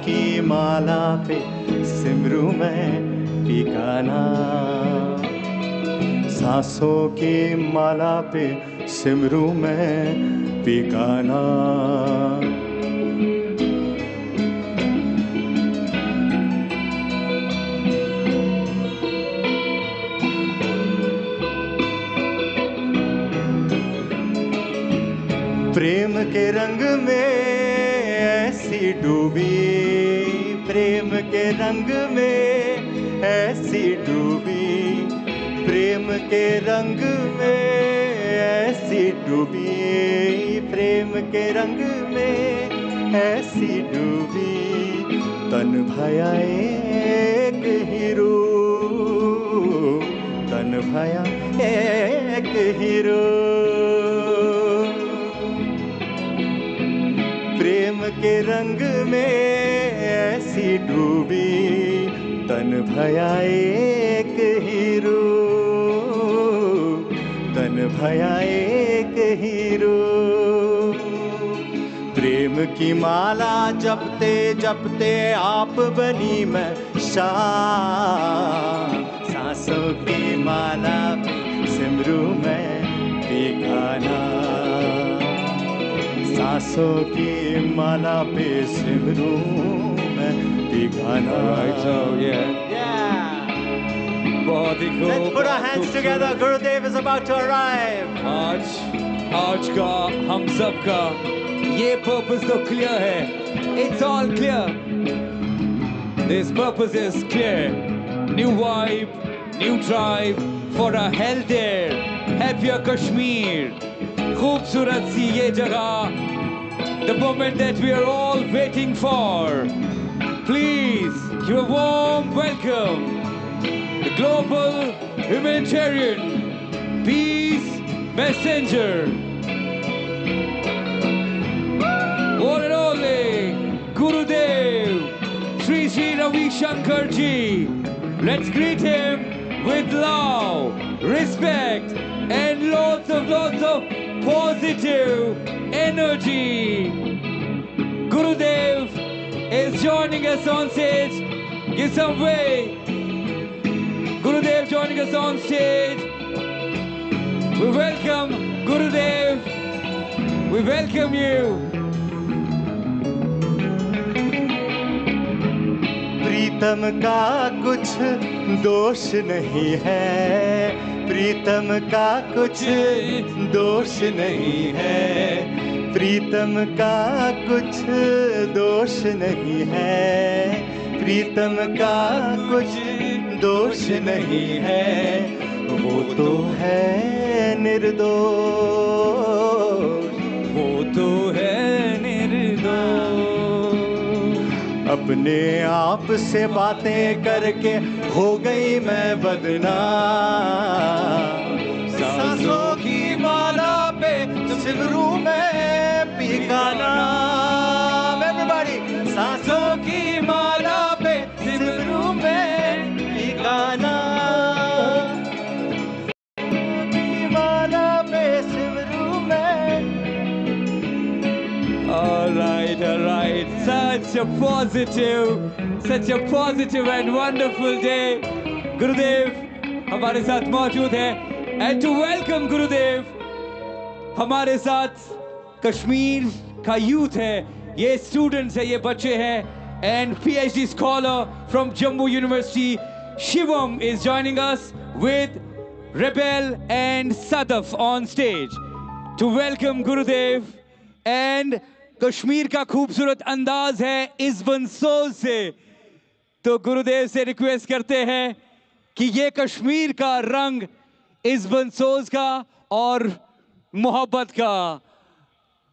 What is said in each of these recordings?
की माला पे सिमरू मैं ठिकाना, सांसों की माला पे सिमरू मैं ठिकाना। प्रेम के रंग में ऐसी डूबी, प्रेम के रंग में ऐसी डूबी, प्रेम के रंग में ऐसी डूबी, प्रेम के रंग में ऐसी डूबी, तन भया एक हीरो, तन भया एक हीरो। प्रेम के रंग में ऐसी डूबी, तन भया एक हीरो, तन भया एक हीरो। प्रेम की माला जपते जपते आप बनी मैं शाम, सांसों की माला पे सिमरू मैं ठिकाना, सांसों की माला पे सिमरू मैं ठिकाना। बहुत ही खूब। Let's put our hands together. Gurudev is about to arrive. आज का हम सब का ये पर्पस तो क्लियर है। It's all clear. This purpose is clear. New vibe, new drive for a healthier, happier Kashmir. खूबसूरत सी ये जगह, the moment that we are all waiting for. Please give a warm welcome, the global humanitarian peace messenger, one and only Gurudev Sri Sri Ravi Shankar Ji. Let's greet him with love, respect, and lots of positive energy. Gurudev is joining us on stage. Give some way. Gurudev joining us on stage. We welcome Gurudev. We welcome you. प्रीतम का कुछ दोष नहीं है, प्रीतम का कुछ दोष नहीं है, प्रीतम का कुछ दोष नहीं है, प्रीतम का कुछ दोष नहीं है, वो तो है निर्दोष, वो तो है निर्दोष। अपने आप से बातें करके हो गई मैं बदनाम, सांसों की माला पे सिमरू मैं ठिकाना। Everybody, सांसों की माला पे सिमरू मैं ठिकाना, की माला पे सिमरू मैं। All right, all right. Such a positive and wonderful day. Gurudev हमारे साथ मौजूद है, and to welcome Gurudev हमारे साथ कश्मीर का यूथ है, ये स्टूडेंट्स है, ये बच्चे हैं, and PhD scholar from Jammu University Shivam is joining us with Rebel and Sadaf on stage to welcome Gurudev. And Kashmir का खूबसूरत अंदाज है इस बंसोज से, तो गुरुदेव से रिक्वेस्ट करते हैं कि ये कश्मीर का रंग इस बंसोज का और मोहब्बत का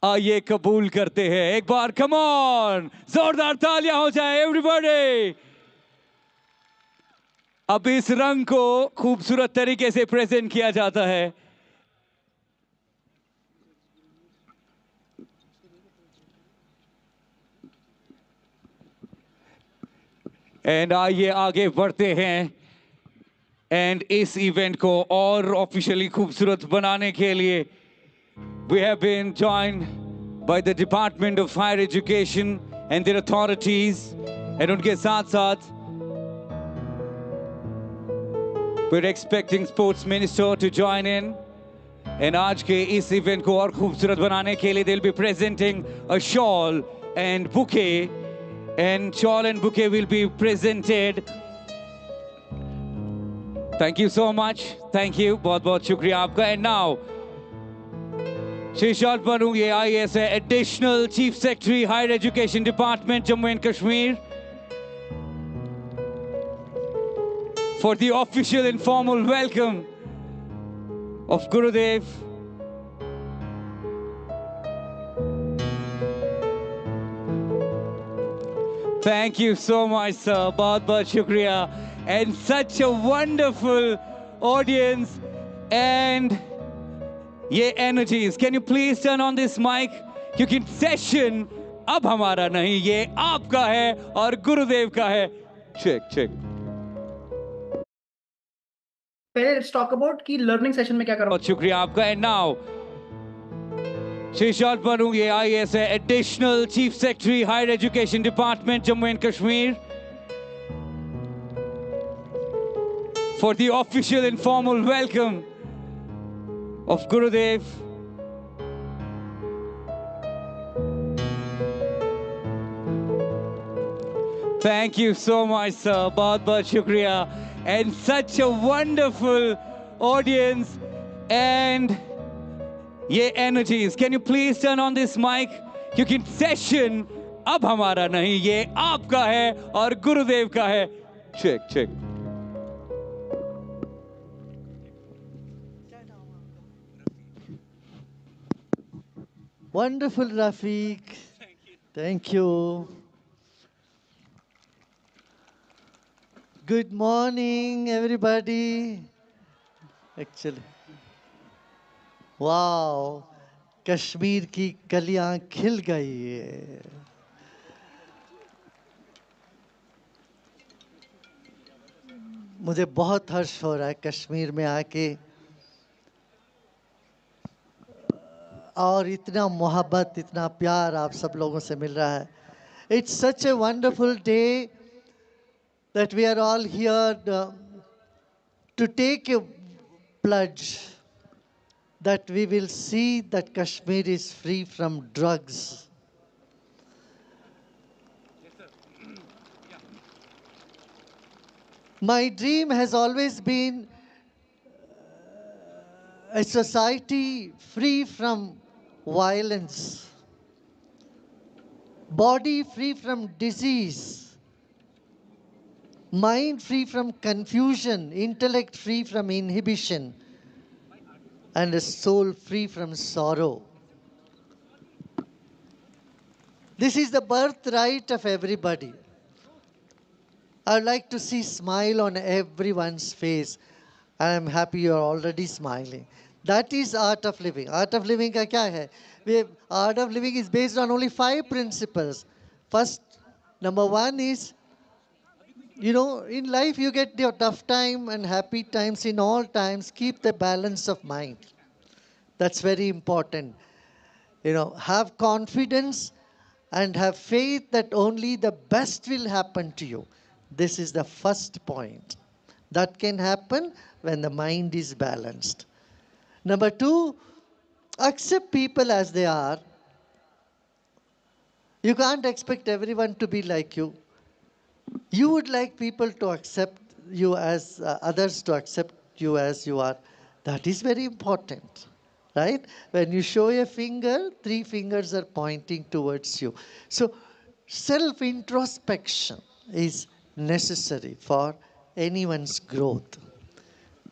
आइए कबूल करते हैं। एक बार कम ऑन, जोरदार तालियां हो जाए एवरीबॉडी। अब इस रंग को खूबसूरत तरीके से प्रेजेंट किया जाता है। एंड आइए आगे बढ़ते हैं, एंड इस इवेंट को और ऑफिशियली खूबसूरत बनाने के लिए we have been joined by the Department of Higher Education and their authorities And उनके साथ साथ we're expecting sports minister to join in. And आज के इस इवेंट को और खूबसूरत बनाने के लिए they'll be presenting a shawl and bouquet. And shawl and bouquet will be presented. Thank you so much. Thank you. बहुत बहुत शुक्रिया आपका. And now Shishad Banu, ये IAS है, Additional Chief Secretary, Higher Education Department, Jammu and Kashmir, for the official informal welcome of Gurudev. Thank you so much, sir. बहुत बहुत शुक्रिया. And such a wonderful audience and ये energies. Can you please turn on this mic? क्योंकि session अब हमारा नहीं, ये आपका है और गुरुदेव का है. Check, check. पहले let's talk about कि learning session में क्या करो. बहुत शुक्रिया आपका. And now Shishad Banu, ये IAS है, Additional Chief Secretary, Higher Education Department, Jammu and Kashmir, for the official informal welcome of Gurudev. Thank you so much, sir. बहुत बहुत शुक्रिया. And such a wonderful audience and ये energies. Can you please turn on this mic? क्योंकि session अब हमारा नहीं, ये आपका है और गुरुदेव का है. Check, check. Wonderful, Rafiq. Thank you. Good morning, everybody. Actually, wow, Kashmir की कलियां खिल गई है. मुझे बहुत हर्ष हो रहा है कश्मीर में आके और इतना मोहब्बत, इतना प्यार आप सब लोगों से मिल रहा है. It's such a wonderful day that we are all here to take a pledge that we will see that Kashmir is free from drugs. My dream has always been a society free from violence, body free from disease, mind free from confusion, intellect free from inhibition, and a soul free from sorrow. This is the birthright of everybody. I would like to see smile on everyone's face. I am happy you are already smiling. That is art of living. Art of living का क्या है? Art of living is based on only 5 principles. First, number 1 is, you know, in life you get your tough time and happy times. In all times, keep the balance of mind. That's very important. You know, have confidence and have faith that only the best will happen to you. This is the first point. That can happen when the mind is balanced. Number 2, accept people as they are. You can't expect everyone to be like you. You would like people to accept you as, others to accept you as you are. That is very important, right? When you show a finger, 3 fingers are pointing towards you. So self-introspection is necessary for anyone's growth.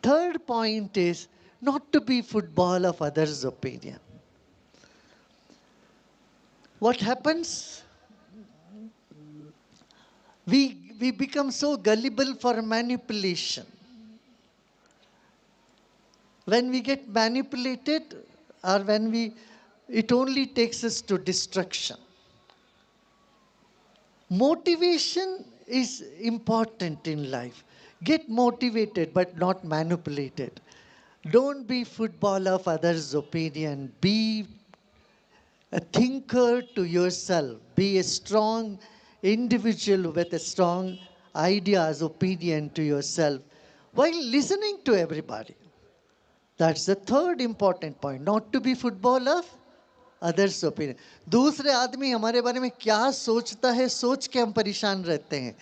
Third point is not to be football of others' opinion. What happens? We become so gullible for manipulation. When we get manipulated or when it only takes us to destruction. Motivation is important in life. Get motivated but not manipulated. Don't be football of others' opinion. Be a thinker to yourself. Be a strong individual with a strong ideas, opinion to yourself, while listening to everybody. That's the third important point. Not to be football of others' opinion. दूसरे आदमी हमारे बारे में क्या सोचता है, सोच के हम परेशान रहते हैं,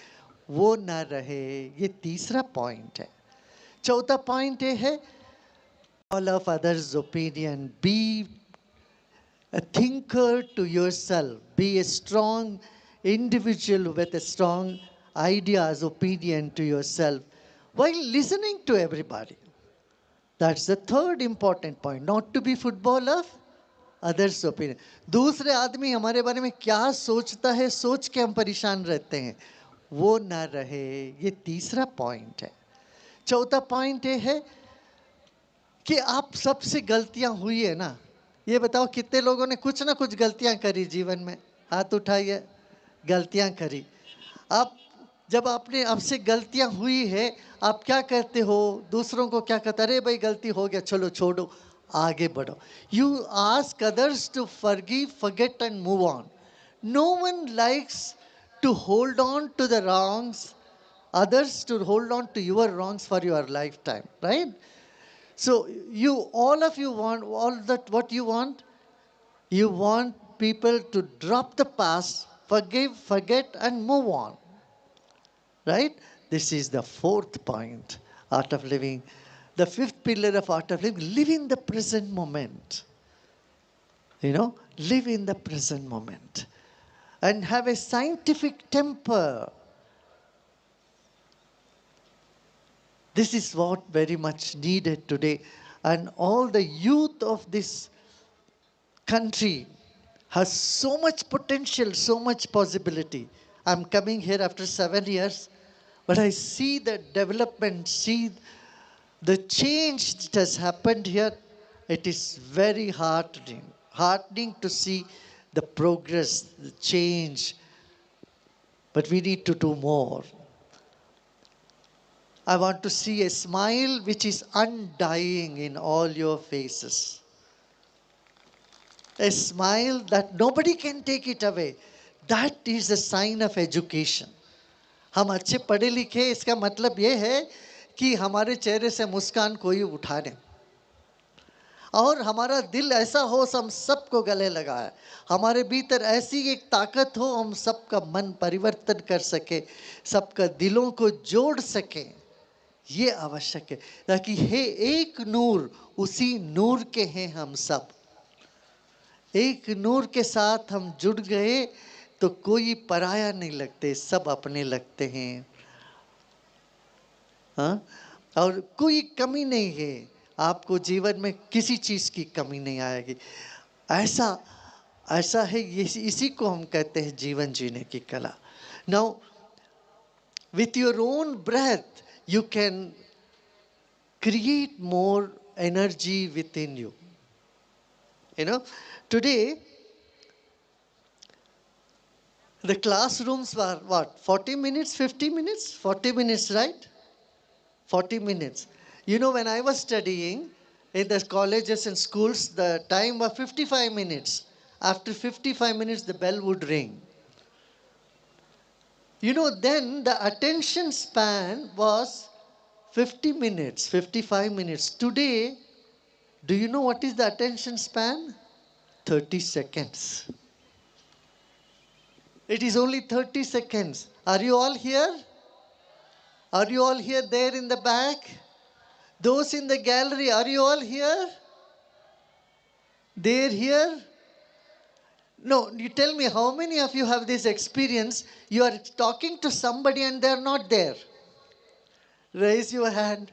वो ना रहे. ये तीसरा पॉइंट है. चौथा पॉइंट ये है, all of others' opinion. Be a thinker to yourself. Be a strong individual with a strong ideas, opinion to yourself, while listening to everybody. That's the third important point. Not to be football of others' opinion. दूसरे आदमी हमारे बारे में क्या सोचता है, सोच के हम परेशान रहते हैं, वो ना रहे. ये तीसरा पॉइंट है. चौथा पॉइंट ये है कि आप सबसे गलतियां हुई है ना. ये बताओ कितने लोगों ने कुछ ना कुछ गलतियां करी जीवन में. हाथ उठाइए. गलतियां करी. आप जब आपने आपसे गलतियां हुई है, आप क्या करते हो? दूसरों को क्या कहते, अरे भाई गलती हो गया, चलो छोड़ो, आगे बढ़ो. You ask others to forgive, forget and move on. No one likes to hold on to the wrongs, others to hold on to your wrongs for your lifetime, right? So you, all of you want, all that what you want, you want people to drop the past, forgive, forget and move on, right? This is the fourth point, art of living. The fifth pillar of art of living, live in the present moment. You know, live in the present moment and have a scientific temper. This is what very much needed today. And all the youth of this country has so much potential, so much possibility. I'm coming here after 7 years, but I see the development, see the change that has happened here. It is very heartening to see the progress, the change. But we need to do more. I want to see a smile which is undying in all your faces. A smile that nobody can take it away. That is a sign of education. हम अच्छे पढ़े लिखे, इसका मतलब ये है कि हमारे चेहरे से मुस्कान कोई उठा दे और हमारा दिल ऐसा हो हम सबको गले लगाए. हमारे भीतर ऐसी एक ताकत हो, हम सबका मन परिवर्तन कर सके, सबका दिलों को जोड़ सके. ये आवश्यक है ताकि हे एक नूर, उसी नूर के हैं हम सब. एक नूर के साथ हम जुड़ गए तो कोई पराया नहीं लगते, सब अपने लगते हैं. हाँ, और कोई कमी नहीं है. आपको जीवन में किसी चीज की कमी नहीं आएगी. ऐसा है, इसी को हम कहते हैं जीवन जीने की कला. Now with your own breath you can create more energy within you. You know, today the classrooms were what, 40 minutes, 50 minutes, 40 minutes, right? 40 minutes. You know, when I was studying in the colleges and schools, the time was 55 minutes. After 55 minutes, the bell would ring. You know, then the attention span was 50 minutes, 55 minutes. Today, do you know what is the attention span? 30 seconds. It is only 30 seconds. Are you all here? Are you all here there in the back? Those in the gallery, are you all here? They're here? No, you tell me, how many of you have this experience? You are talking to somebody and they're not there. Raise your hand.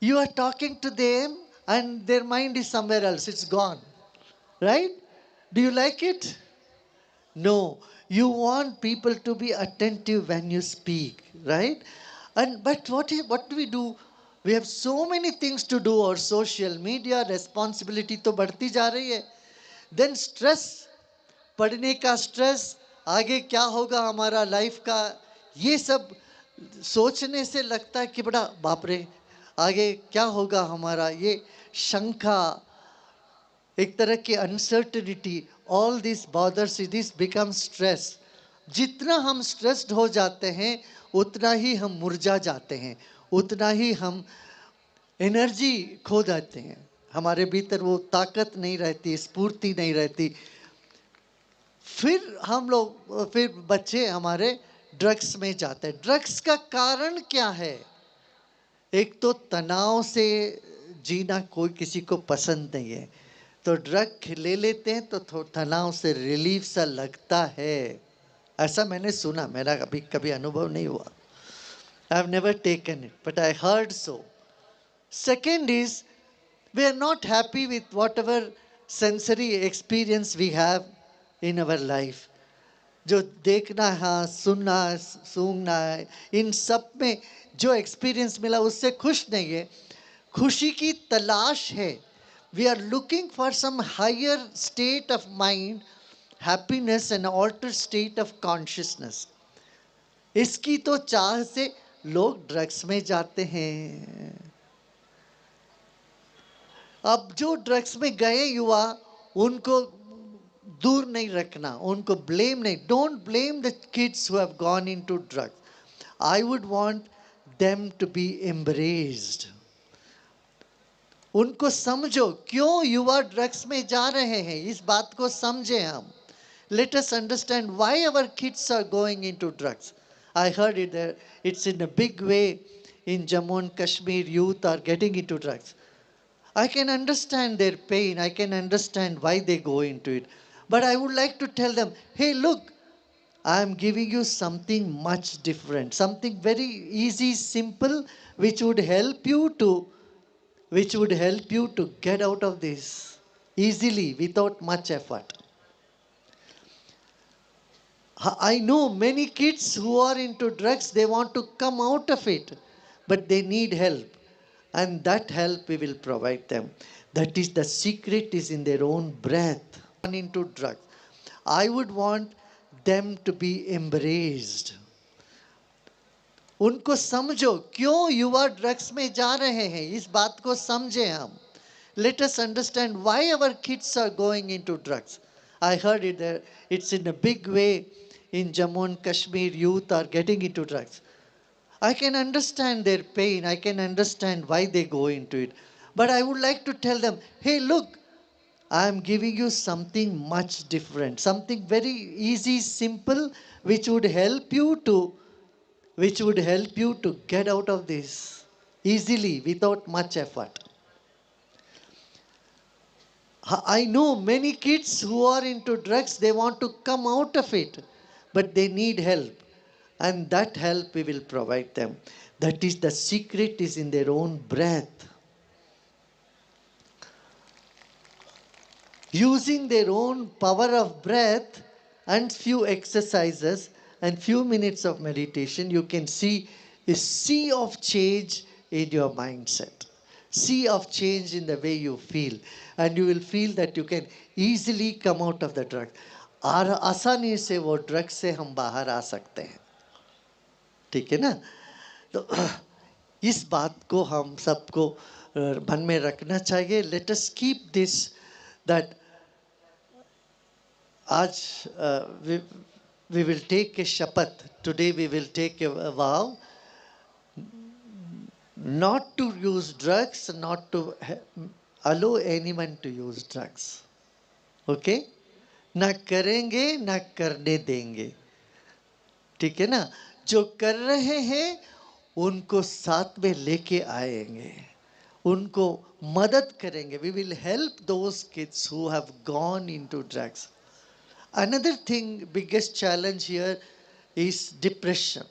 You are talking to them and their mind is somewhere else. It's gone. Right? Do you like it? No. You want people to be attentive when you speak. Right? But what do we do? We have so many things to do. Our social media responsibility तो बढ़ती जा रही है. Then stress, पढ़ने का stress, आगे क्या होगा हमारा लाइफ का, ये सब सोचने से लगता है कि बड़ा बाप रे, आगे क्या होगा हमारा, ये शंका, एक तरह की uncertainty, all these bothers, this becomes stress. जितना हम स्ट्रेस्ड हो जाते हैं उतना ही हम मुरझा जाते हैं, उतना ही हम एनर्जी खो देते हैं, हमारे भीतर वो ताकत नहीं रहती, स्फूर्ति नहीं रहती। फिर बच्चे हमारे ड्रग्स में जाते हैं। ड्रग्स का कारण क्या है? एक तो तनाव से जीना कोई किसी को पसंद नहीं है, तो ड्रग ले लेते हैं तो तनाव से रिलीफ सा लगता है। ऐसा मैंने सुना, मेरा कभी अनुभव नहीं हुआ। I have never taken it but I heard so. Second is we are not happy with whatever sensory experience we have in our life. जो देखना है, सुनना है, सूंघना है, इन सब में जो एक्सपीरियंस मिला उससे खुश नहीं है, खुशी की तलाश है। We are looking for some higher state of mind, happiness and alter state of consciousness. इसकी तो चाह से लोग ड्रग्स में जाते हैं। अब जो ड्रग्स में गए युवा, उनको दूर नहीं रखना, उनको ब्लेम नहीं। Don't blame the kids who have gone into drugs. I would want them to be embraced. उनको समझो क्यों युवा ड्रग्स में जा रहे हैं, इस बात को समझे हम। Let us understand why our kids are going into drugs. I heard it's in a big way in Jammu and Kashmir, youth are getting into drugs. I can understand their pain. I can understand why they go into it. But I would like to tell them, hey, look, I am giving you something much different, something very easy, simple, which would help you to get out of this easily without much effort. I know many kids who are into drugs, they want to come out of it, but they need help. And that help we will provide them. That is, the secret is in their own breath. Into drugs. I would want them to be embraced. उनको समझो क्यों युवा drugs में जा रहे हैं, इस बात को समझे हम. Let us understand why our kids are going into drugs. I heard it's in a big way in Jammu and Kashmir, youth are getting into drugs. I can understand their pain. I can understand why they go into it. But I would like to tell them, hey, look, I am giving you something much different, something very easy, simple, which would help you to get out of this easily without much effort. I know many kids who are into drugs, they want to come out of it, but they need help. And that help we will provide them. That is, the secret is in their own breath. Using their own power of breath and few exercises and few minutes of meditation, you can see a sea of change in your mindset. Sea of change in the way you feel. And you will feel that you can easily come out of the drug. और आसानी से वो drug से हम बाहर आ सकते हैं. ठीक है ना? तो इस बात को हम सबको मन में रखना चाहिए. Let us keep this that आज we will take a shapat. Today we will take a vow not to use drugs, not to allow anyone to use drugs. Okay? ना करेंगे ना करने देंगे. ठीक है ना? जो कर रहे हैं उनको साथ में लेके आएंगे, उनको मदद करेंगे. We will help those kids who have gone into drugs. Another thing, biggest challenge here is depression.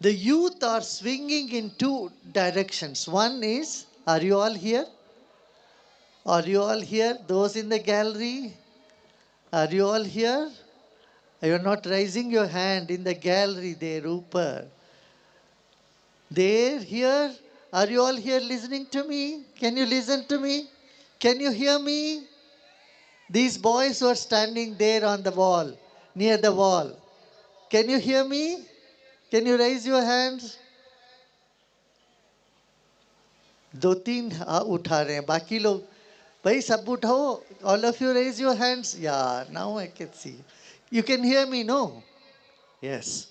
The youth are swinging in two directions. One is, are you all here? Are you all here? Those in the gallery? Are you all here? You are not raising your hand in the gallery there, Rupert. There, here. Are you all here listening to me? Can you listen to me? Can you hear me? These boys who are standing there on the wall, near the wall. Can you hear me? Can you raise your hands? दो तीन उठा रहे हैं, बाकी लोग भाई सब उठाओ. All of you raise your hands. Yeah, now I can see. You can hear me, no? Yes.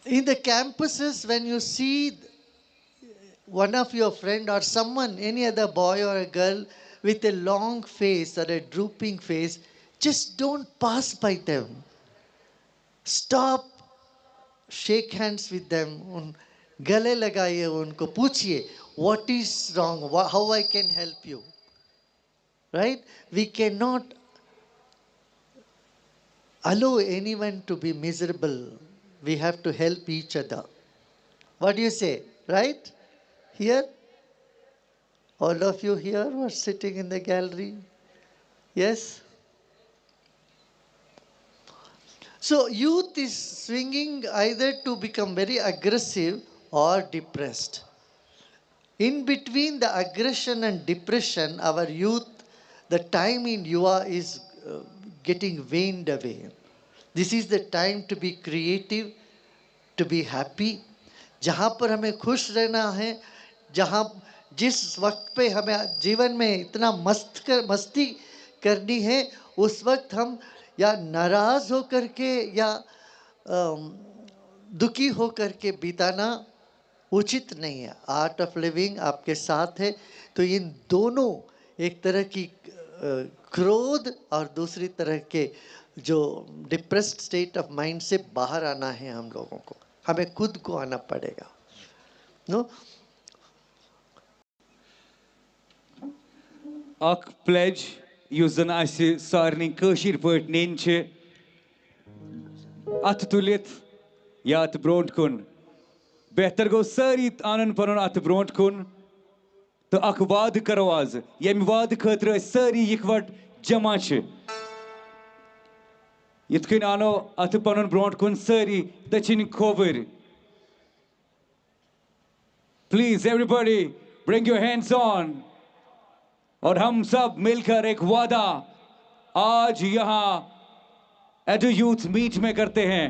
In the campuses, when you see one of your friend or someone, any other boy or a girl with a long face or a drooping face, just don't pass by them. Stop, shake hands with them. गले लगाइए उनको, पूछिए what is wrong, how I can help you. Right? We cannot allow anyone to be miserable. We have to help each other. What do you say? Right? Here? All of you here who are sitting in the gallery? Yes? So youth is swinging either to become very aggressive or depressed. In between the aggression and depression, our youth, the time in Yuva is getting waned away. This is the time to be creative, to be happy. जहाँ पर हमें खुश रहना है, जहाँ जिस वक्त पे हमें जीवन में इतना मस्ती करनी है, उस वक्त हम या नाराज हो करके या दुखी हो करके बिताना उचित नहीं है. आर्ट ऑफ लिविंग आपके साथ है, तो इन दोनों, एक तरह की क्रोध और दूसरी तरह के जो डिप्रेस्ड स्टेट ऑफ माइंड से बाहर आना है हम लोगों को. हमें खुद को आना पड़ेगा. No Ak pledge yus zan asy sarning kashir pait nin ch at tulit ya at bront kun behtar go sari anan panon at bront kun to ak waad karo az yem waad khatra sari ikwat jama ch yitkin ano at panon bront kun sari dachin cover. Please everybody bring your hands on. और हम सब मिलकर एक वादा आज यहाँ एडु youth meet में करते हैं.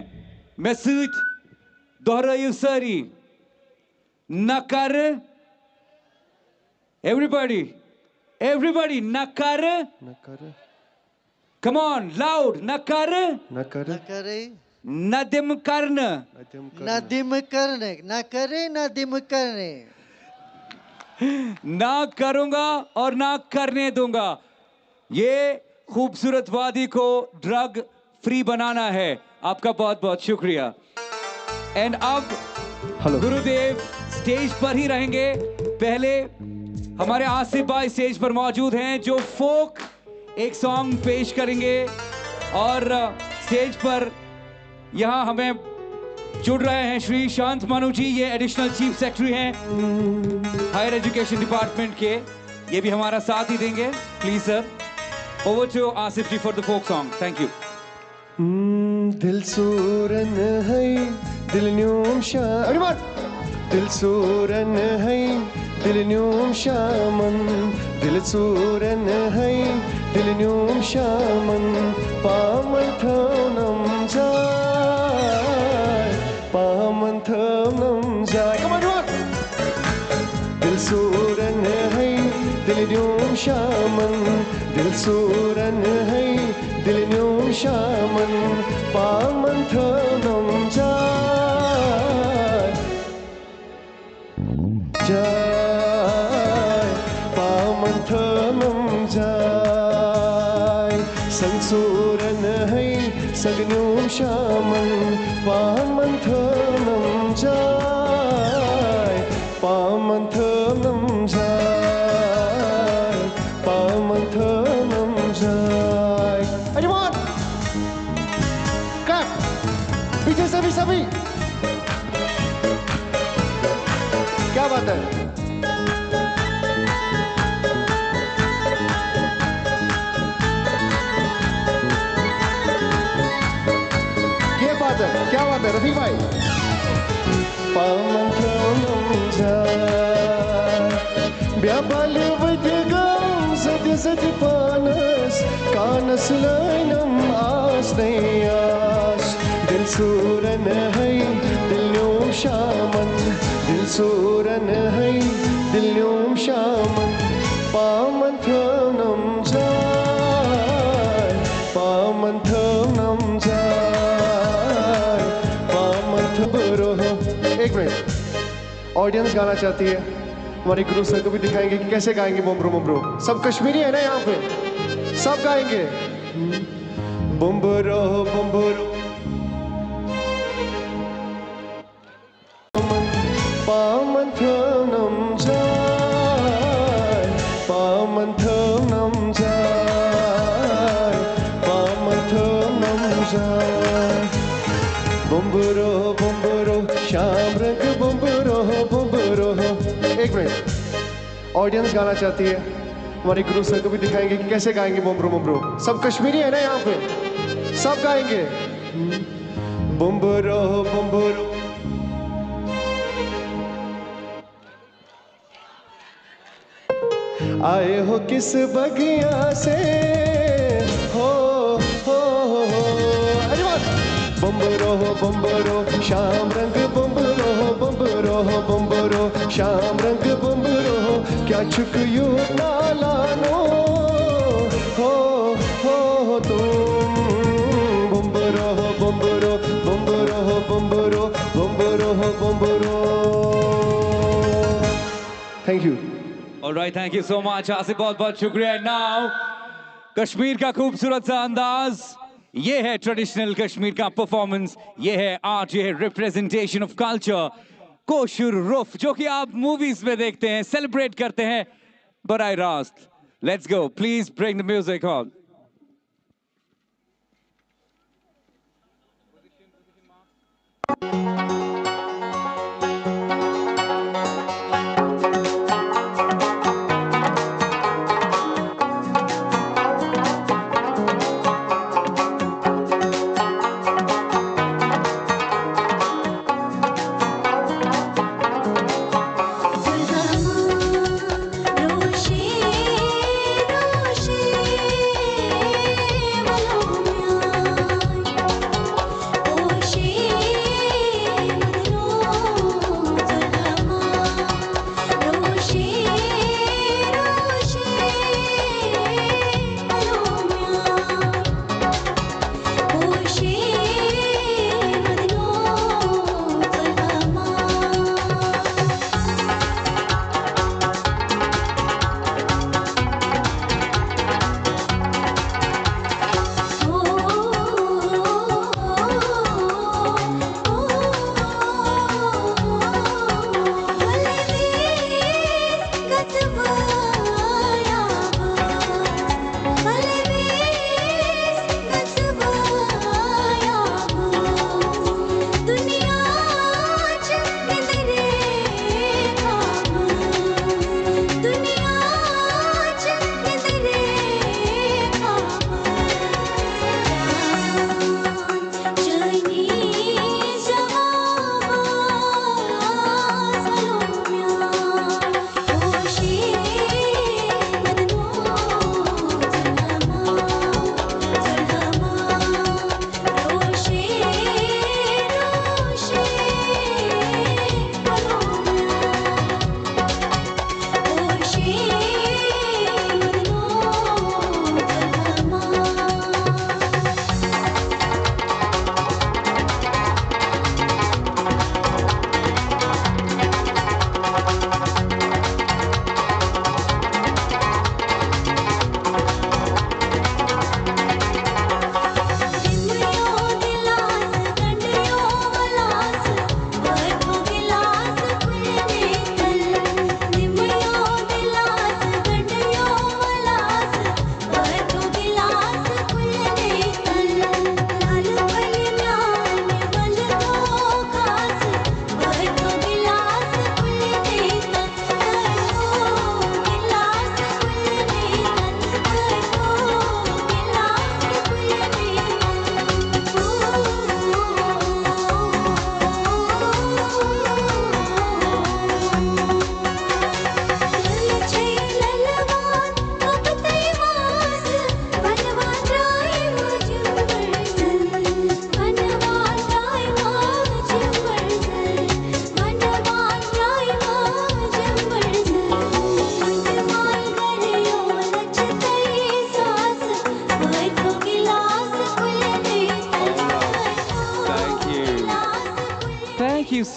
मैं सूट दोहरायु सारी न कर. everybody न कर. Come on, loud. न कर. न करे, नदिम करने, न करे, नदिम करने. ना करूंगा और ना करने दूंगा. ये खूबसूरत वादी को ड्रग फ्री बनाना है. आपका बहुत बहुत शुक्रिया. एंड अब गुरुदेव स्टेज पर ही रहेंगे. पहले हमारे आसिफ भाई स्टेज पर मौजूद हैं जो फोक एक सॉन्ग पेश करेंगे. और स्टेज पर यहाँ हमें जुड़ रहे हैं श्री शांत मानू जी. ये एडिशनल चीफ सेक्रेटरी हैं हायर एजुकेशन डिपार्टमेंट के. ये भी हमारा साथ ही देंगे. Please sir, over to Asif ji for the folk song. Thank you. दिल सूरन है दिल न्यूम शामन, दिल सूरन है दिल न्यूम शामन, दिल सूरन है दिल न्यूम शामन. पामन थनम जाय, पामन थनम जाय. Come on, come on. दिल सूरन है दिल न्यूम शामन, दिल सूरन है दिल न्यूम शामन. पामन थनम जाय, जाय, पामन थनम जाय. संसूरन है सगन्यूम शामन, पामन थनम जाय, पामन थनम जाय, पामन थनम जाय. Anyone? Clap. पीछे से भी सभी. क्या बात है? क्या बात है रफीक भाई? पामन थनम जाय, ब्याबाल वदगम सद सद पानस, कानस लाइनम आस नहीं आस. दिल सूरन है दिल न्यूम शामन, दिल सूरन है दिल न्यूम शामन. पामन थनम जाय, ऑडियंस गाना चाहती है, हमारे गुरु सर को भी दिखाएंगे कि कैसे गाएंगे बुम्बरू बुम्बरू। सब कश्मीरी है ना यहाँ पे, सब गाएंगे बुम्बरू बुम्बरू। पामंथनम जाय, पामंथनम जाय, पामंथनम जाय। बुम्बरू बुम्बरू श्याम रंग बुम्बरू बुम्बरू। एक मिनट, ऑडियंस गाना चाहती है, हमारे गुरु सर को भी दिखाएंगे कि कैसे गाएंगे बुम्बरू बुम्बरू। सब कश्मीरी है ना यहाँ पे, सब गाएंगे बुम्बरू बुम्बरू। आए हो किस बगिया से हो बुम्बरो बुम्बरो श्याम रंग बुम्बरो बुम्बरो बुम्बरो श्याम रंग बुम्बरो। क्या छुक यू नालानो हो तुम बुम्बरो बुम्बरो बुम्बरो बुम्बरो बुम्बरो बुम्बरो। Thank you. Alright, thank you so much Asif, बहुत बहुत शुक्रिया। Now कश्मीर का खूबसूरत सा अंदाज, ये है ट्रेडिशनल कश्मीर का परफॉर्मेंस, ये है आर्ट, ये है representation of culture, Koshur roof, जो कि आप मूवीज में देखते हैं, सेलिब्रेट करते हैं बराह रास्त। Let's go, please bring the music on.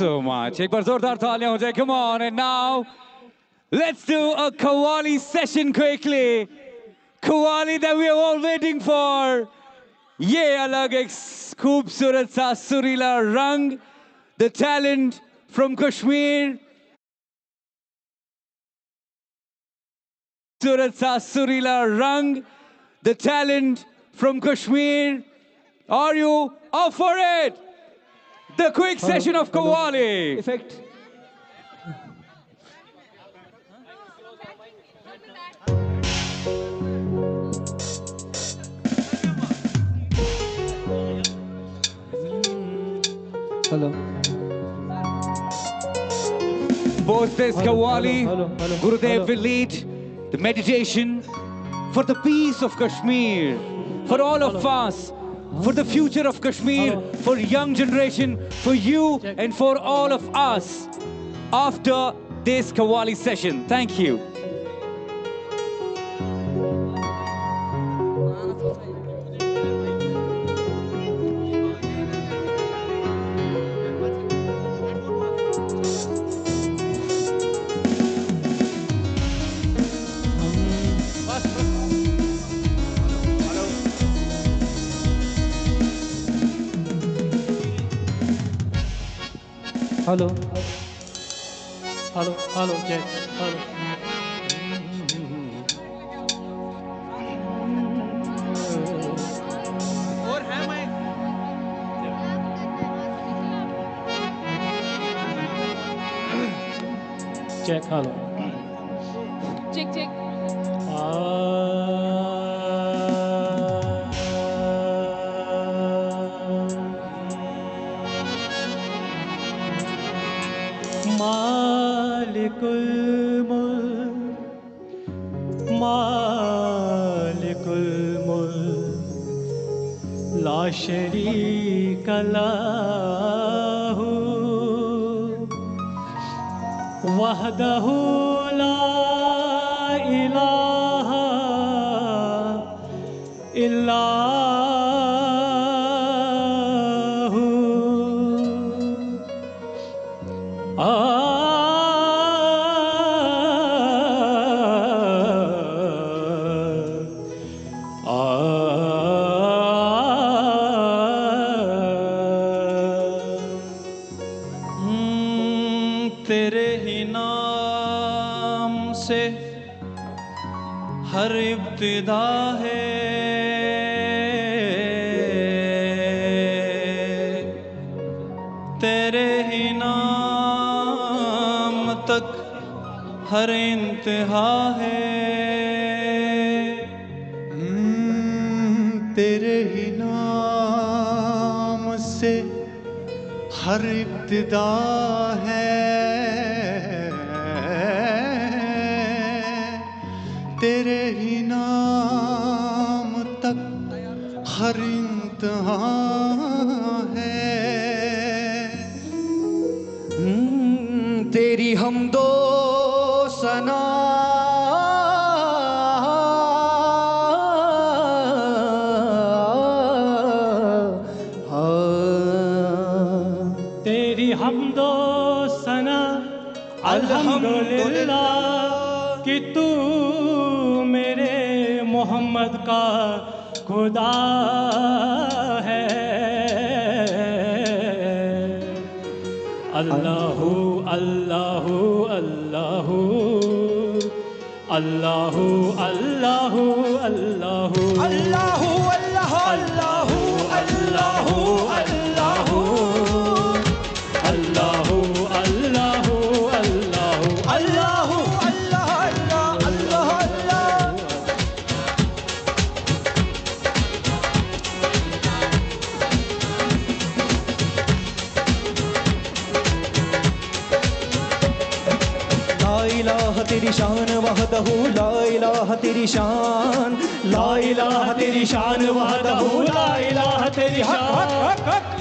so much. एक बार जोरदार तालियां हो जाए. Come on, and now let's do a Qawwali session quickly. Qawwali that we are all waiting for. ये अलग एक खूबसूरत सा सुरीला रंग. The talent from Kashmir. खूबसूरत सा सुरीला रंग. The talent from Kashmir. Are you up for it? The quick session of Qawwali. Effect. Hello. Post this Qawwali, Gurudev will lead the meditation for the peace of Kashmir, for all of us, for the future of Kashmir, for young generation, for you and for all of us after this Qawwali session. Thank you. Hello. Hello. Hello. Jack. Hello. और है मैं Jack. Hello. Check, check. मालिकुल मुल्क ला शरीक लहू वहदहू ला इलाहा इल्ला तेरे ही नाम से हर इब्तिदा है तेरे ही नाम तक हर इंतहा है तेरे ही नाम से हर इब्तिदा है तेरे ही नाम तक हर इंतहा है तेरी हमदो सना तेरी हमदो सना अल्हम्दुलिल्लाह कि तू मेरे मोहम्मद का खुदा है अल्लाहु अल्लाहु अल्लाहु अल्लाहु अल्लाहु अल्लाहु अल्लाहु अल्लाहु अल्लाहु अल्लाहु अल्लाहु अल्लाहु अल्लाहु अल्लाहु अल्लाह अल्लाह अल्लाह अल्लाह ला इलाहा तेरी शान वहदहू ला इलाहा तेरी शान ला इलाहा तेरी शान वहदहू ला इलाहा तेरी शान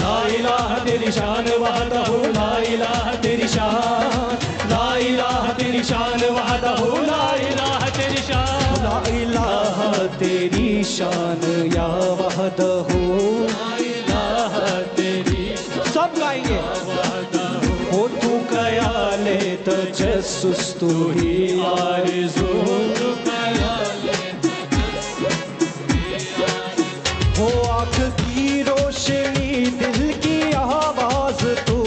ला इलाहा तेरी शान वहदहू ला इलाहा तेरी शान ला इलाहा तेरी शान वहदहू ला इलाहा तेरी शान ला इलाहा तेरी शान या वहदहू ला इलाहा तेरी सब गाएंगे तजस्सुस तू ही आरज़ू हो आँख की रोशनी दिल की आवाज़ तू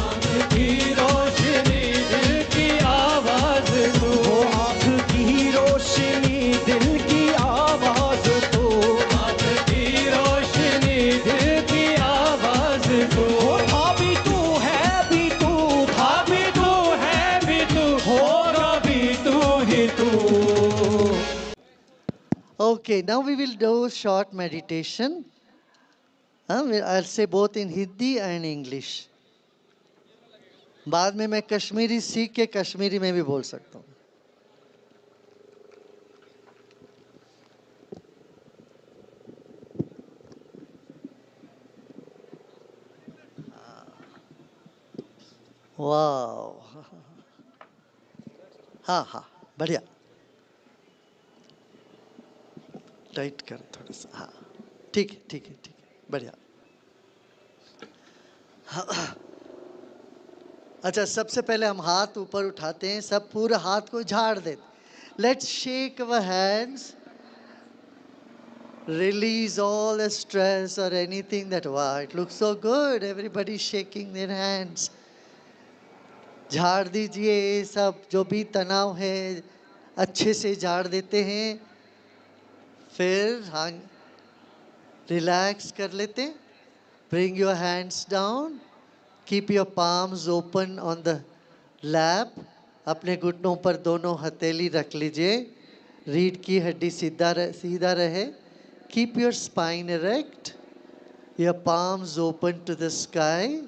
आँख की रोशनी दिल की आवाज़ तू हो आँख की रोशनी दिल की आवाज़ तू आँख की रोशनी दिल की आवाज़ तू हो था भी तू है भी तू था भी तू है भी तू होगा भी तू ही तू. Okay, now we will do short meditation. I'll say both in Hindi and English. बाद में मैं कश्मीरी सीख के कश्मीरी में भी बोल सकता हूँ. वाह, हाँ हाँ बढ़िया. टाइट कर थोड़ा सा. हाँ ठीक है ठीक है ठीक है बढ़िया. अच्छा, सबसे पहले हम हाथ ऊपर उठाते हैं, सब पूरे हाथ को झाड़ देते. Let's shake our hands. Release all the stress or anything that, wow, it looks so good. Everybody shaking their hands. झाड़ दीजिए सब जो भी तनाव है, अच्छे से झाड़ देते हैं. फिर हाँ रिलैक्स कर लेते हैं. Bring your hands down. Keep your palms open on the lap. अपने घुटनों पर दोनों हथेली रख लीजिए. रीढ़ की हड्डी सीधा रहे. Keep your spine erect. Your palms open to the sky.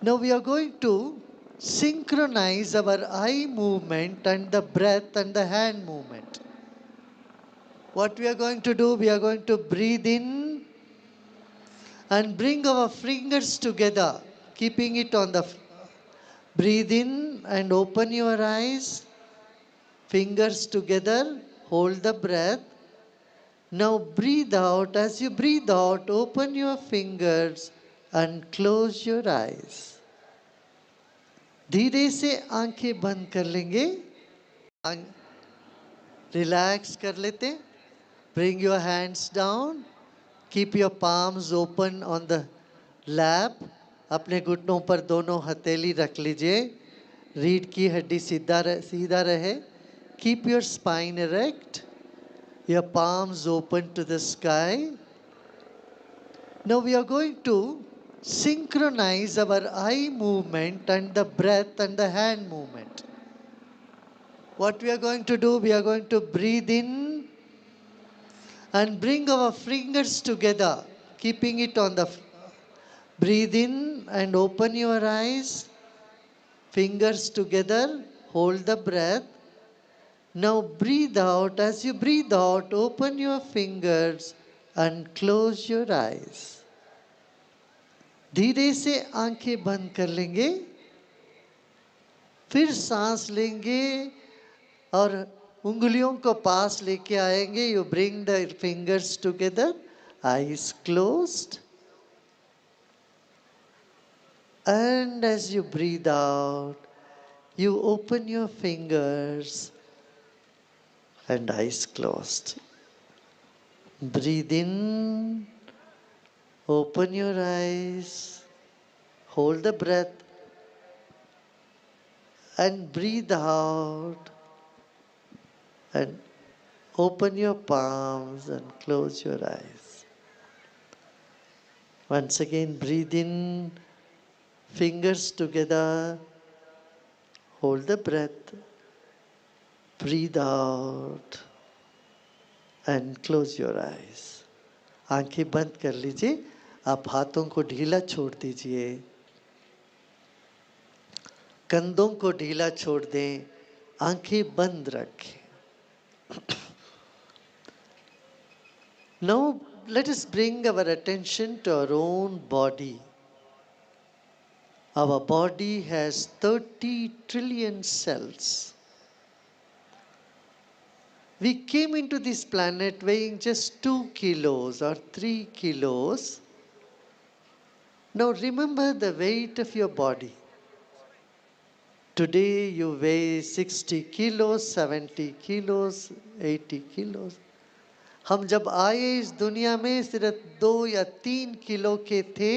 Now we are going to synchronize our eye movement and the breath and the hand movement. What we are going to do, we are going to breathe in and bring our fingers together, keeping it on the. Breathe in and open your eyes. Fingers together, hold the breath. Now breathe out. As you breathe out, open your fingers and close your eyes. धीरे से आंखें बंद कर लेंगे. Relax कर लेते. Bring your hands down. Keep your palms open on the lap. अपने घुटनों पर दोनों हथेली रख लीजिए. रीढ़ की हड्डी सीधा रहे. Keep your spine erect. Your palms open to the sky. Now we are going to synchronize our eye movement and the breath and the hand movement. What we are going to do, we are going to breathe in and bring our fingers together, keeping it on the. Breathe in and open your eyes. Fingers together, hold the breath. Now breathe out. As you breathe out, open your fingers and close your eyes. धीरे से आंखें बंद कर लेंगे. फिर सांस लेंगे और उंगलियों को पास लेके आएंगे. You bring the fingers together, eyes closed. And as you breathe out, you open your fingers and eyes closed. Breathe in, open your eyes, hold the breath, and breathe out, and open your palms and close your eyes. Once again, breathe in, fingers together, hold the breath, breathe out and close your eyes. आंखें बंद कर लीजिए. आप हाथों को ढीला छोड़ दीजिए. कंधों को ढीला छोड़ दें. आंखें बंद रखें. Now let us bring our attention to our own body. Our body has 30 trillion cells. We came into this planet weighing just 2 kilos or 3 kilos. Now remember the weight of your body. Today you weigh 60 kilos, 70 kilos, 80 kilos. हम जब आए इस दुनिया में सिर्फ 2 या 3 kilo के थे,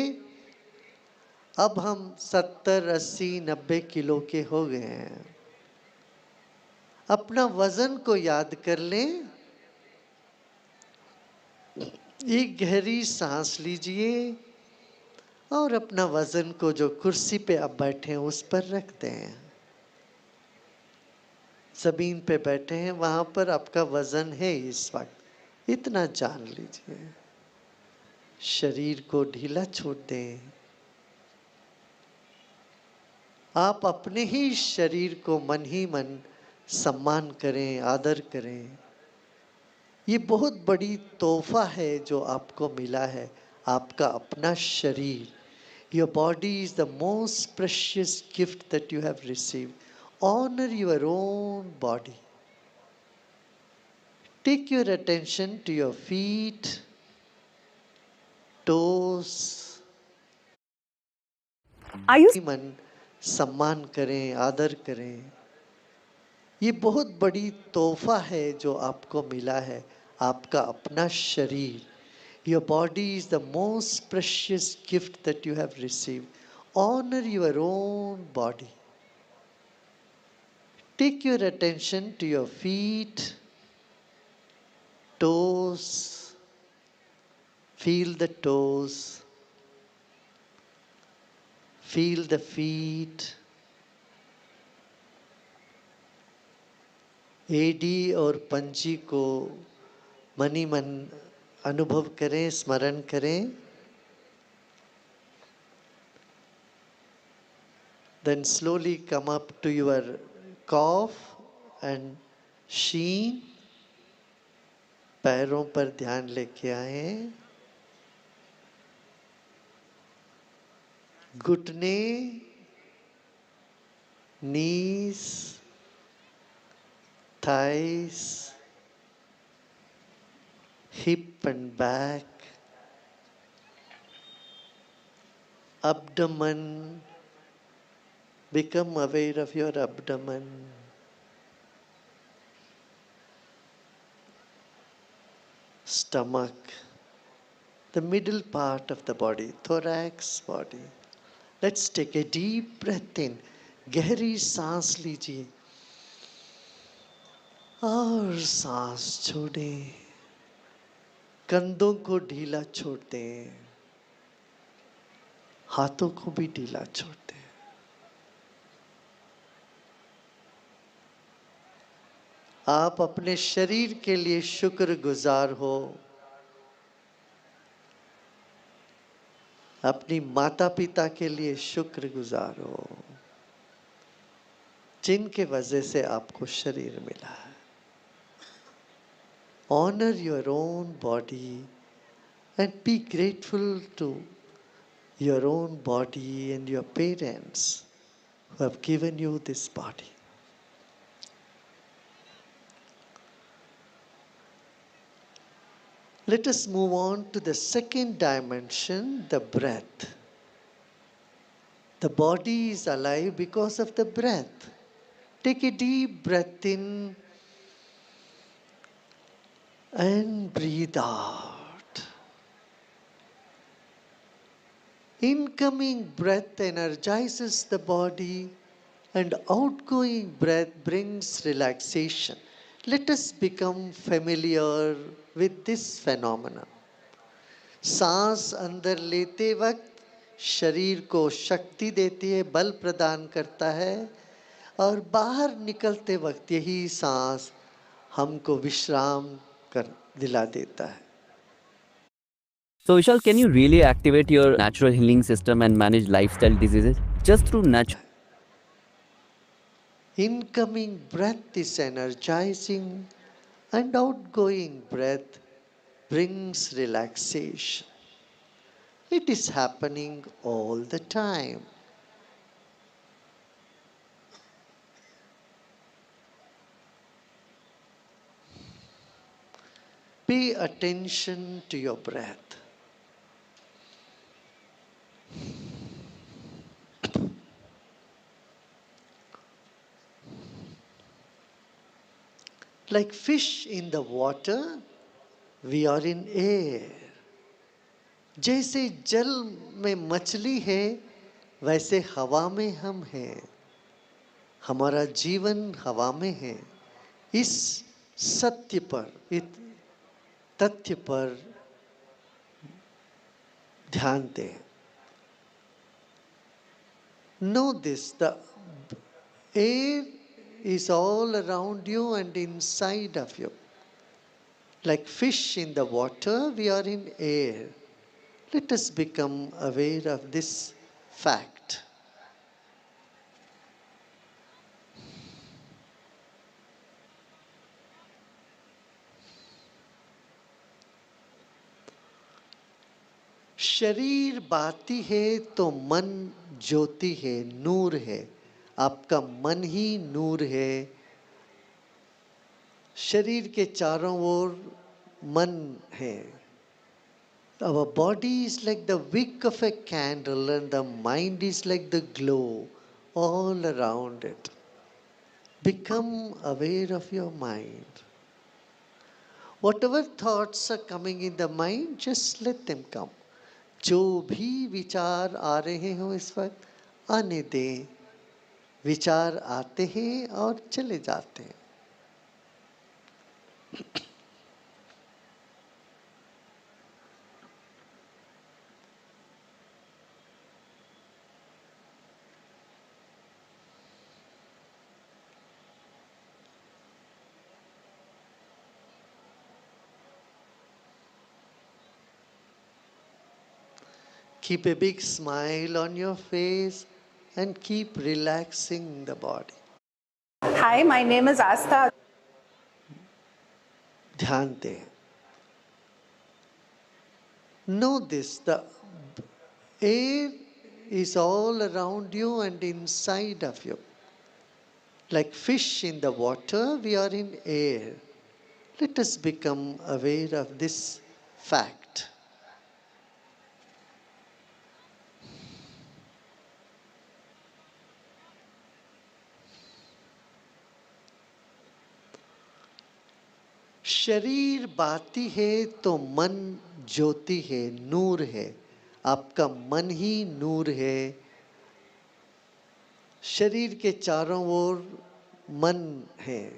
अब हम 70, 80, 90 किलो के हो गए हैं। अपना वजन को याद कर लें। एक गहरी सांस लीजिए और अपना वजन को जो कुर्सी पे आप बैठे हैं उस पर रख दें। जमीन पे बैठे हैं, वहां पर आपका वजन है इस वक्त, इतना जान लीजिए। शरीर को ढीला छोड़ दें। आप अपने ही शरीर को मन ही मन सम्मान करें, आदर करें। ये बहुत बड़ी तोहफा है जो आपको मिला है, आपका अपना शरीर। Your body is the most precious gift that you have received. Honor your own body. Take your attention to your feet, toes. मन सम्मान करें, आदर करें। ये बहुत बड़ी तोहफा है जो आपको मिला है, आपका अपना शरीर। Your body is the most precious gift that you have received. Honor your own body. Take your attention to your feet, toes. Feel the toes. Feel the feet. एडी और पंजी को मनी मन अनुभव करें, स्मरण करें। Then slowly come up to your calf and shin. पैरों पर ध्यान लेके आए। घुटने, knees, thighs, hip and back, abdomen. Become aware of your abdomen. Stomach, the middle part of the body, thorax body. Let's take a deep breath in. गहरी सांस लीजिए और सांस छोड़ें। कंधों को ढीला छोड़ दें, हाथों को भी ढीला छोड़ दें। आप अपने शरीर के लिए शुक्रगुजार हो। अपनी माता पिता के लिए शुक्रगुजार हो, जिनके वजह से आपको शरीर मिला है। Honor your own body and be grateful to your own body and your parents who have given you this body. Let us move on to the second dimension, the breath. The body is alive because of the breath. Take a deep breath in and breathe out. Incoming breath energizes the body and outgoing breath brings relaxation. Let us become familiar with this phenomenon. सांस अंदर लेते वक्त शरीर को शक्ति देती है, बल प्रदान करता है, और बाहर निकलते वक्त यही सांस हमको विश्राम कर दिला देता है। So, Vishal, can you really activate your natural healing system and manage lifestyle diseases just through natural? Incoming breath is energizing and outgoing breath brings relaxation. It is happening all the time. Pay attention to your breath. Like fish in the water, we are in air. जैसे जल में मछली है, वैसे हवा में हम हैं. हमारा जीवन हवा में है. इस सत्य पर, इस तथ्य पर ध्यान दें. Know this, the air is all around you and inside of you. Like fish in the water, we are in air. Let us become aware of this fact. शरीर बाती है तो मन ज्योति है, नूर है. आपका मन ही नूर है. शरीर के चारों ओर मन है. Our body is like the wick of a candle and the mind is like the glow all around it. Become aware of your mind. Whatever thoughts are coming in the mind, just let them come. जो भी विचार आ रहे हो इस वक्त, आने दें. विचार आते हैं और चले जाते हैं. Keep a big smile on your face and keep relaxing the body. Hi, my name is Astha. ध्यान दें. Know this, the air is all around you and inside of you. Like fish in the water, we are in air. Let us become aware of this fact. शरीर बाती है तो मन ज्योति है, नूर है. आपका मन ही नूर है. शरीर के चारों ओर मन है.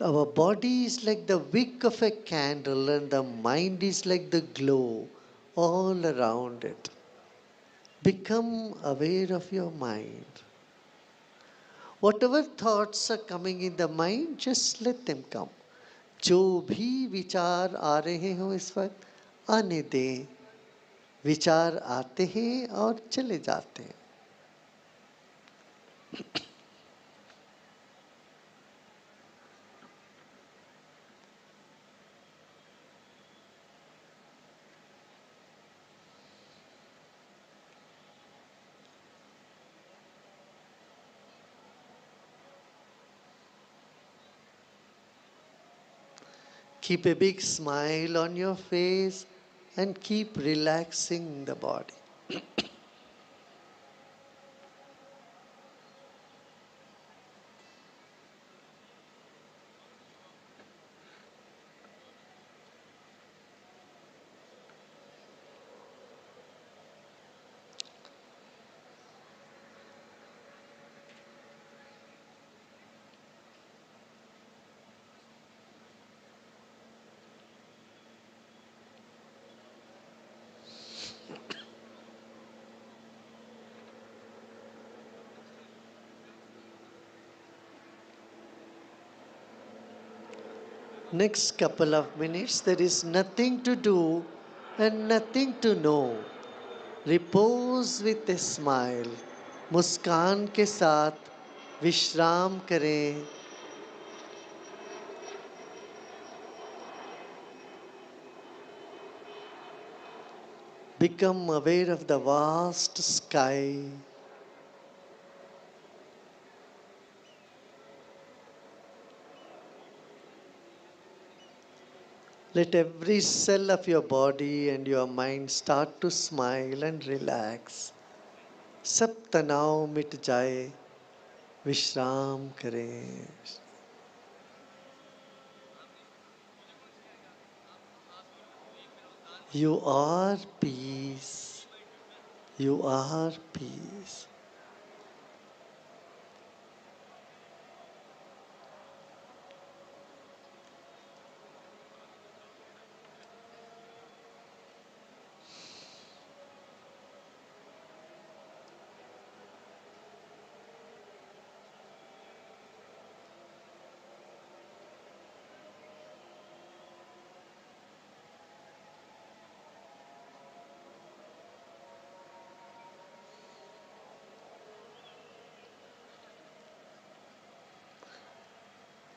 Our body is like the wick of a candle and the mind is like the glow all around it. Become aware of your mind. Whatever thoughts are coming in the mind, just let them come. जो भी विचार आ रहे हो इस वक्त, आने दें. विचार आते हैं और चले जाते हैं. Keep a big smile on your face and keep relaxing the body. Next couple of minutes, there is nothing to do and nothing to know. Repose with a smile. मुस्कान के साथ विश्राम करें. Become aware of the vast sky. Let every cell of your body and your mind start to smile and relax. सब तनाव मिट जाए. विश्राम करें. You are peace. You are peace.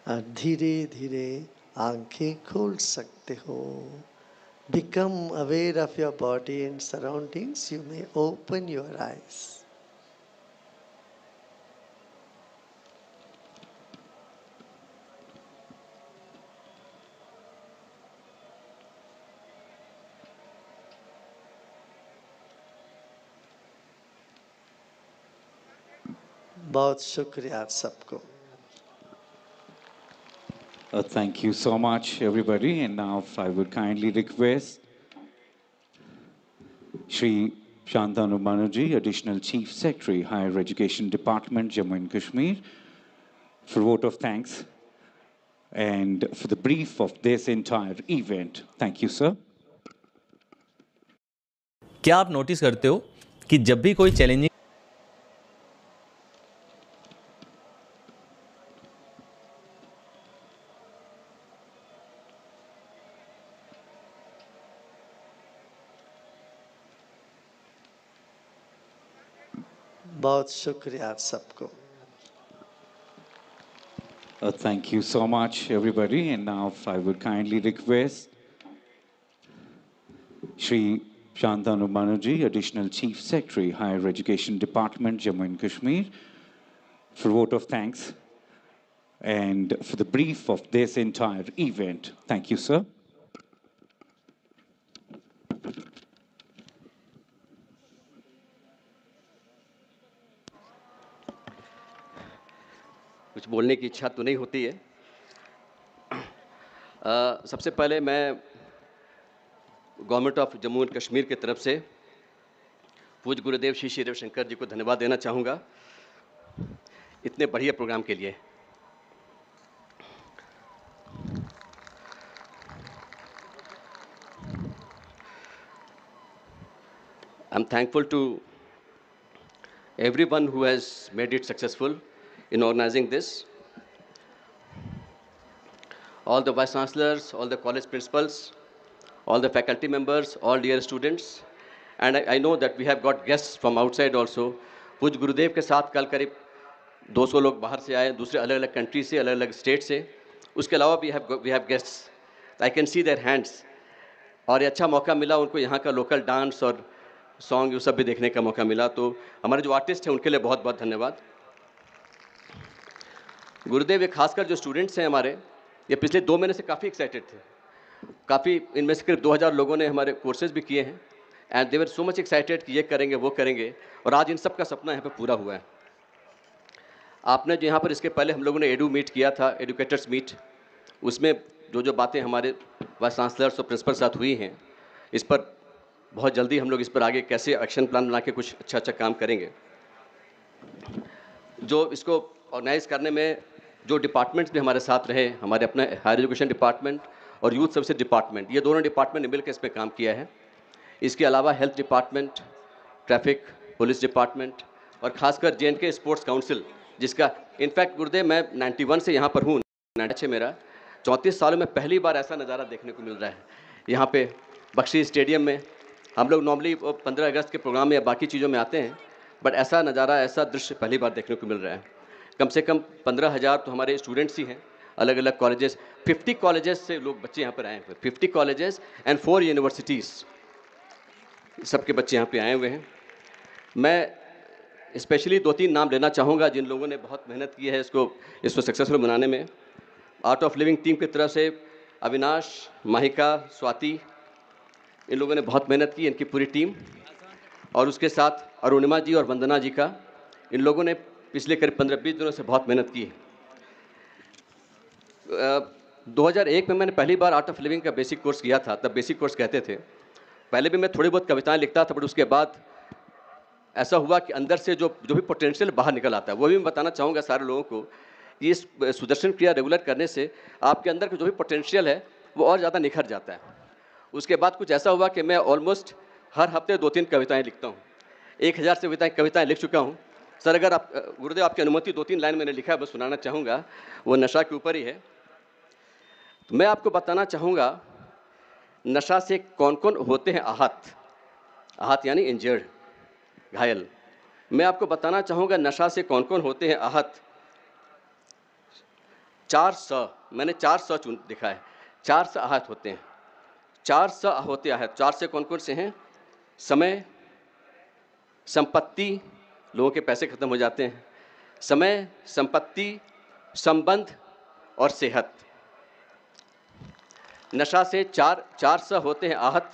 और धीरे धीरे आंखें खोल सकते हो. Become aware of your body and surroundings. You may open your eyes. बहुत शुक्रिया आप सबको. Thank you so much, everybody. And now I would kindly request Shri Shantanu Banerjee, Additional Chief Secretary, Higher Education Department, Jammu and Kashmir, for vote of thanks and for the brief of this entire event. Thank you, sir. क्या आप notice करते हो कि जब भी कोई challenging बहुत शुक्रिया आप सबको. Thank you so much, everybody. And now I would kindly request Shri Shantanu Banerjee, Additional Chief Secretary, Higher Education Department, Jammu and Kashmir, for vote of thanks and for the brief of this entire event. Thank you, sir. कुछ बोलने की इच्छा तो नहीं होती है. सबसे पहले मैं government of Jammu and Kashmir की तरफ से पूज्य गुरुदेव श्री श्री रविशंकर जी को धन्यवाद देना चाहूँगा इतने बढ़िया प्रोग्राम के लिए. I'm thankful to everyone who has made it successful in organizing this. All the vice chancellors, all the college principals, all the faculty members, all dear students, and I know that we have got guests from outside also. पूज्य गुरुदेव के साथ कल करीब 200 लोग बाहर से आए, दूसरे अलग अलग कंट्री से, अलग अलग स्टेट से. उसके अलावा we have guests. I can see their hands. और ये अच्छा मौका मिला उनको यहाँ का लोकल डांस और सॉन्ग ये सब भी देखने का मौका मिला. तो हमारे जो आर्टिस्ट हैं उनके लिए बहुत बहुत धन्यवाद. गुरुदेव ये खासकर जो स्टूडेंट्स हैं हमारे, ये पिछले 2 महीने से काफ़ी एक्साइटेड थे. काफ़ी इनमें से करीब 2000 लोगों ने हमारे कोर्सेज भी किए हैं and they were so much excited कि ये करेंगे वो करेंगे. और आज इन सब का सपना यहाँ पे पूरा हुआ है. आपने जो यहाँ पर इसके पहले हम लोगों ने एडू मीट किया था, एडुकेटर्स मीट, उसमें जो बातें हमारे वाइस चांसलर्स और प्रिंसिपल साथ हुई हैं, इस पर बहुत जल्दी हम लोग इस पर आगे कैसे एक्शन प्लान बना के कुछ अच्छा काम करेंगे. जो इसको ऑर्गेनाइज़ करने में जो डिपार्टमेंट्स भी हमारे साथ रहे, हमारे अपने हायर एजुकेशन डिपार्टमेंट और यूथ सर्विसेज डिपार्टमेंट, ये दोनों डिपार्टमेंट ने मिलकर इस पर काम किया है. इसके अलावा health department, traffic police department और खासकर J&K स्पोर्ट्स काउंसिल, जिसका इनफैक्ट गुरुदेव मैं 91 से यहाँ पर हूँ, 96 मेरा, 34 सालों में पहली बार ऐसा नज़ारा देखने को मिल रहा है. यहाँ पे बख्शी स्टेडियम में हम लोग नॉर्मली 15 अगस्त के प्रोग्राम में या बाकी चीज़ों में आते हैं, बट ऐसा नज़ारा, ऐसा दृश्य पहली बार देखने को मिल रहा है. कम से कम 15,000 तो हमारे स्टूडेंट्स ही हैं, अलग अलग कॉलेजेस, 50 कॉलेजेस से लोग बच्चे यहाँ पर आए हुए, 50 कॉलेजेस एंड 4 यूनिवर्सिटीज़, सबके बच्चे यहाँ पे आए हुए हैं. मैं स्पेशली 2-3 नाम लेना चाहूँगा जिन लोगों ने बहुत मेहनत की है इसको सक्सेसफुल बनाने में. आर्ट ऑफ लिविंग टीम की तरफ से अविनाश, माहिका, स्वाति, इन लोगों ने बहुत मेहनत की, इनकी पूरी टीम. और उसके साथ अरुणिमा जी और वंदना जी का, इन लोगों ने पिछले करीब 15-20 दिनों से बहुत मेहनत की. 2001 में मैंने पहली बार आर्ट ऑफ लिविंग का बेसिक कोर्स किया था, तब बेसिक कोर्स कहते थे. पहले भी मैं थोड़ी बहुत कविताएं लिखता था, बट उसके बाद ऐसा हुआ कि अंदर से जो भी पोटेंशियल बाहर निकल आता है, वो भी मैं बताना चाहूँगा सारे लोगों को। ये इस सुदर्शन क्रिया रेगुलर करने से आपके अंदर का जो भी पोटेंशियल है वो और ज़्यादा निखर जाता है। उसके बाद कुछ ऐसा हुआ कि मैं ऑलमोस्ट हर हफ्ते 2-3 कविताएं लिखता हूँ। 1000 से कविताएं लिख चुका हूँ। सर, अगर आप गुरुदेव आपकी अनुमति 2-3 लाइन मैंने लिखा है, बस सुनाना चाहूँगा। वो नशा के ऊपर ही है। तो मैं आपको बताना चाहूँगा नशा से कौन कौन होते हैं आहत। आहत यानी इंजर्ड, घायल। मैं आपको बताना चाहूँगा नशा से कौन कौन होते हैं आहत। 400, मैंने 400 लिखा है। 400 आहत होते हैं। 400 होते आहत। 4 से कौन कौन से हैं? समय, संपत्ति, लोगों के पैसे खत्म हो जाते हैं। समय, संपत्ति, संबंध और सेहत। नशा से 400 होते हैं आहत।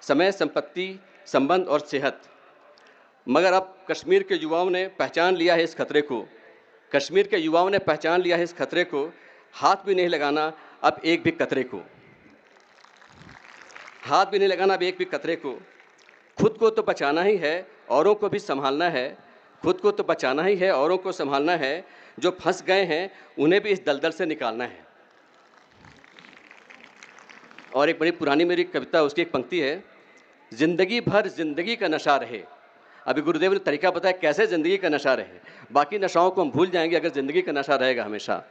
समय, संपत्ति, संबंध और सेहत। मगर अब कश्मीर के युवाओं ने पहचान लिया है इस खतरे को। कश्मीर के युवाओं ने पहचान लिया है इस खतरे को। हाथ भी नहीं लगाना अब एक भी कतरे को। हाथ भी नहीं लगाना अब एक भी कतरे को। खुद को तो बचाना ही है, औरों को भी संभालना है। खुद को तो बचाना ही है, औरों को संभालना है। जो फंस गए हैं उन्हें भी इस दलदल से निकालना है। और एक बड़ी पुरानी मेरी कविता, उसकी एक पंक्ति है, जिंदगी भर जिंदगी का नशा रहे। अभी गुरुदेव ने तरीका बताया कैसे ज़िंदगी का नशा रहे। बाकी नशाओं को हम भूल जाएंगे अगर ज़िंदगी का नशा रहेगा हमेशा।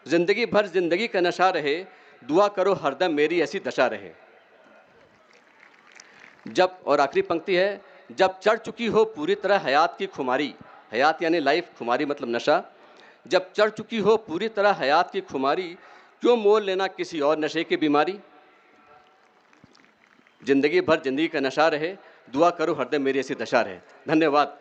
ज़िंदगी भर ज़िंदगी का नशा रहे, दुआ करो हरदम मेरी ऐसी दशा रहे। जब, और आखिरी पंक्ति है, जब चढ़ चुकी हो पूरी तरह हयात की खुमारी। हयात यानी लाइफ, खुमारी मतलब नशा। जब चढ़ चुकी हो पूरी तरह हयात की खुमारी, क्यों मोल लेना किसी और नशे की बीमारी। ज़िंदगी भर ज़िंदगी का नशा रहे, दुआ करो हरदम मेरी ऐसी दशा रहे। धन्यवाद।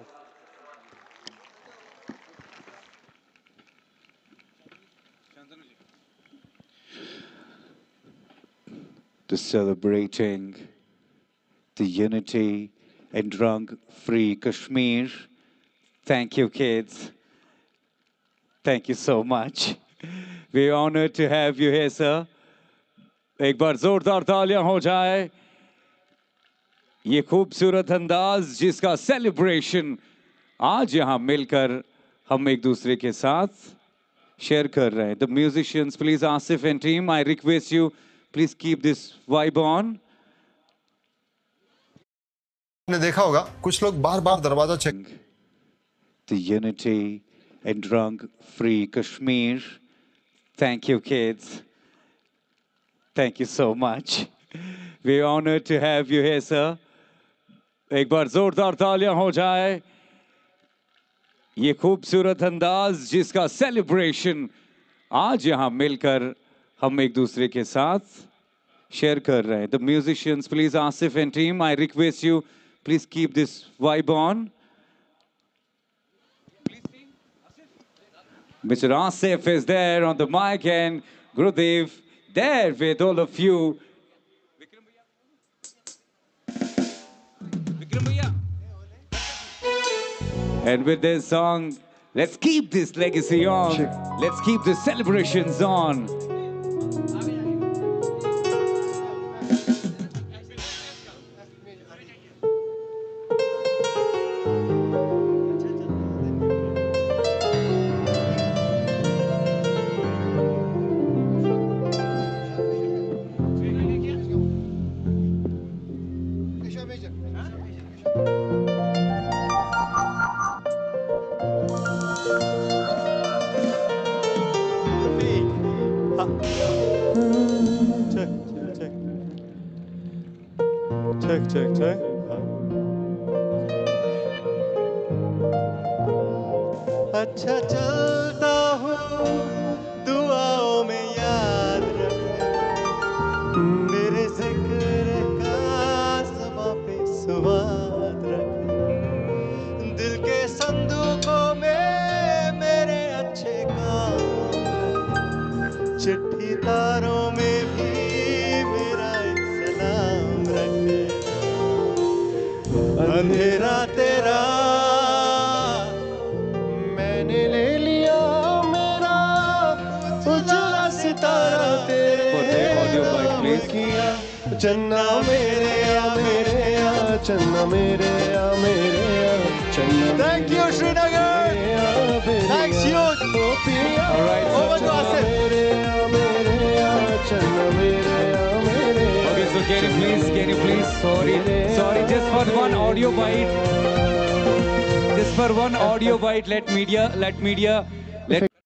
To celebrating the unity in drug-free Kashmir. Thank you, kids. Thank you so much. We're honored to have you here, sir. एक बार जोरदार तालियां हो जाए। ये खूबसूरत अंदाज जिसका सेलिब्रेशन आज यहाँ मिलकर हम एक दूसरे के साथ शेयर कर रहे हैं। The musicians, please, Asif and team, I request you, please keep this vibe on. आपने देखा होगा कुछ लोग बार-बार दरवाजा check. The unity in drug-free Kashmir. Thank you, kids. Thank you so much. We're honored to have you here, sir. एक बार जोरदार तालियां हो जाए। ये खूबसूरत अंदाज जिसका सेलिब्रेशन आज यहाँ मिलकर हम एक दूसरे के साथ शेयर कर रहे हैं। The musicians, please, Asif and team, I request you, please keep this vibe on. Mr. Asif is there on the mic and Gurudev there with all of you. And with this song, let's keep this legacy on. Let's keep the celebrations on. check. अच्छा चलता हूँ दुआओं में याद रख, मेरे जिक्र का ज़बां पे स्वाद रख, दिल के संदूकों में मेरे अच्छे काम रख, चिट्ठी तारों में भी मेरा एक सलाम रख, अंधेरा तेरा मैंने ले लिया चन्ना मेरे आ चन्ना मेरे आ चन्ना। Thank you, Srinagar. Thanks, youth. All right, over to Asif. Okay, so can you please, sorry, just for one audio bite, let media